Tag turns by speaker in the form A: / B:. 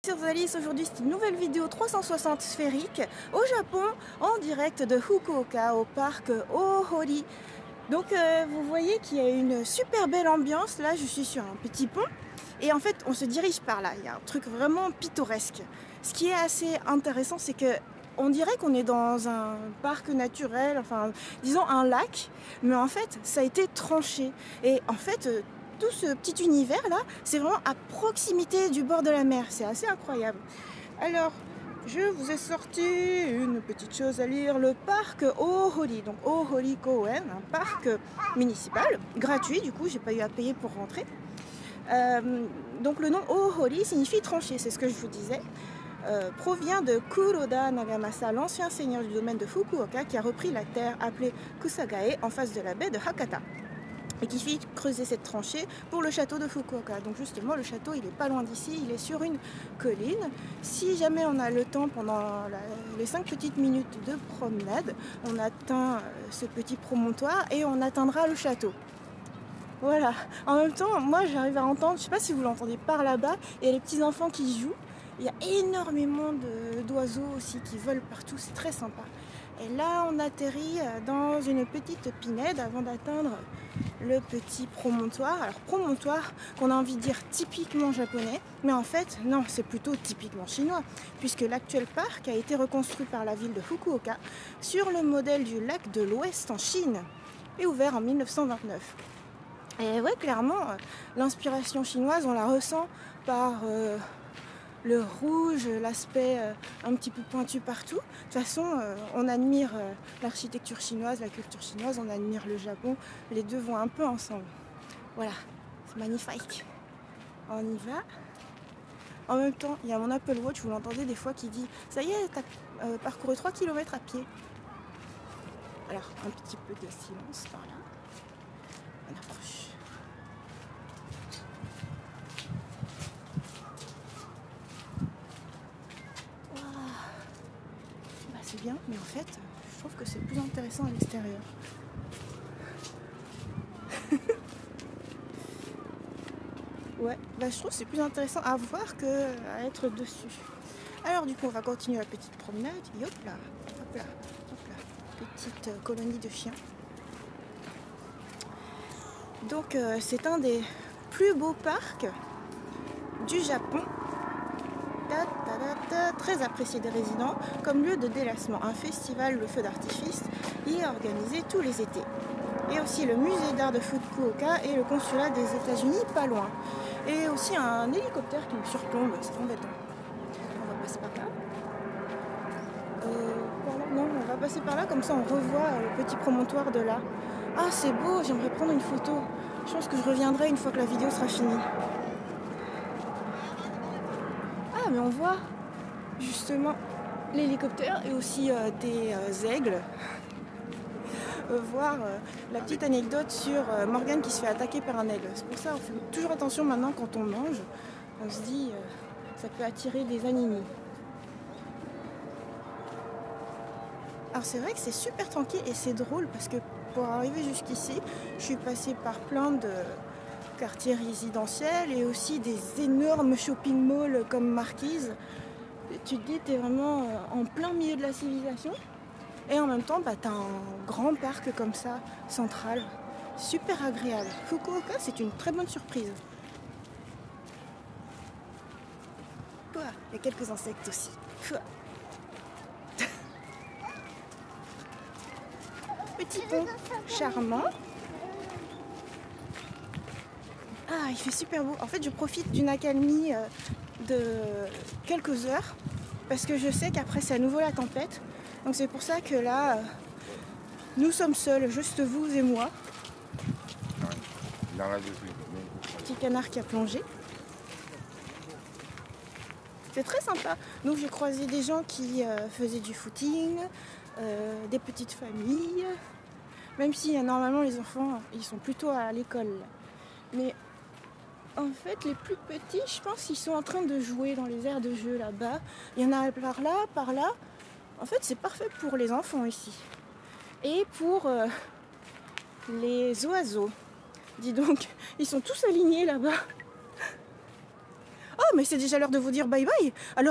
A: Sur Alice, aujourd'hui c'est une nouvelle vidéo 360 sphérique au Japon en direct de Fukuoka au parc Ohori. Donc vous voyez qu'il y a une super belle ambiance. Là je suis sur un petit pont et en fait on se dirige par là. Il y a un truc vraiment pittoresque. Ce qui est assez intéressant, c'est que on dirait qu'on est dans un parc naturel, enfin disons un lac, mais en fait ça a été tranché. Et en fait tout ce petit univers là, c'est vraiment à proximité du bord de la mer. C'est assez incroyable. Alors, je vous ai sorti une petite chose à lire, le parc Ohori, donc Ohori Koen, un parc municipal, gratuit, du coup j'ai pas eu à payer pour rentrer. Donc le nom Ohori signifie tranché, c'est ce que je vous disais. Provient de Kuroda Nagamasa, l'ancien seigneur du domaine de Fukuoka qui a repris la terre appelée Kusagae en face de la baie de Hakata et qui fit creuser cette tranchée pour le château de Fukuoka. Donc justement le château il est pas loin d'ici, il est sur une colline. Si jamais on a le temps pendant les 5 petites minutes de promenade, on atteint ce petit promontoire et on atteindra le château. Voilà, en même temps moi j'arrive à entendre, je sais pas si vous l'entendez par là-bas, il y a les petits enfants qui jouent. Il y a énormément d'oiseaux aussi qui volent partout, c'est très sympa. Et là, on atterrit dans une petite pinède avant d'atteindre le petit promontoire. Alors, promontoire qu'on a envie de dire typiquement japonais, mais en fait, non, c'est plutôt typiquement chinois, puisque l'actuel parc a été reconstruit par la ville de Fukuoka sur le modèle du lac de l'Ouest en Chine et ouvert en 1929. Et ouais, clairement, l'inspiration chinoise, on la ressent par le rouge, l'aspect un petit peu pointu partout. De toute façon, on admire l'architecture chinoise, la culture chinoise, on admire le Japon. Les deux vont un peu ensemble. Voilà, c'est magnifique. On y va. En même temps, il y a mon Apple Watch, vous l'entendez des fois, qui dit « Ça y est, t'as parcouru 3 km à pied. » Alors, un petit peu de silence par là. On approche. C'est bien, mais en fait, je trouve que c'est plus intéressant à l'extérieur. Ouais, bah je trouve que c'est plus intéressant à voir qu'à être dessus. Alors du coup, on va continuer la petite promenade. Et hop là, hop là, hop là. Petite colonie de chiens. Donc c'est un des plus beaux parcs du Japon. Très apprécié des résidents comme lieu de délassement. Un festival, le feu d'artifice, y est organisé tous les étés. Et aussi le musée d'art de Fukuoka et le consulat des États-Unis pas loin. Et aussi un hélicoptère qui me surplombe, c'est embêtant. On va passer par là. Par là. Non, on va passer par là, comme ça on revoit le petit promontoire de là. Ah, c'est beau, j'aimerais prendre une photo. Je pense que je reviendrai une fois que la vidéo sera finie. Ah, mais on voit justement l'hélicoptère et aussi des aigles. Voir la petite anecdote sur Morgane qui se fait attaquer par un aigle. C'est pour ça qu'on fait toujours attention maintenant quand on mange. On se dit ça peut attirer des animaux. Alors c'est vrai que c'est super tranquille et c'est drôle parce que pour arriver jusqu'ici, je suis passée par plein de quartiers résidentiels et aussi des énormes shopping malls comme Marquise. Tu te dis t'es vraiment en plein milieu de la civilisation. Et en même temps, bah, t'as un grand parc comme ça, central, super agréable. Fukuoka, c'est une très bonne surprise. Il y a quelques insectes aussi. Petit pont charmant. Ah, il fait super beau. En fait, je profite d'une accalmie de quelques heures parce que je sais qu'après, c'est à nouveau la tempête. Donc c'est pour ça que là, nous sommes seuls, juste vous et moi. Petit canard qui a plongé. C'est très sympa. Donc j'ai croisé des gens qui faisaient du footing, des petites familles. Même si normalement les enfants, ils sont plutôt à l'école. Mais en fait, les plus petits, je pense qu'ils sont en train de jouer dans les aires de jeu là-bas. Il y en a par là, par là. En fait, c'est parfait pour les enfants ici. Et pour les oiseaux. Dis donc, ils sont tous alignés là-bas. Oh, mais c'est déjà l'heure de vous dire bye bye. Alors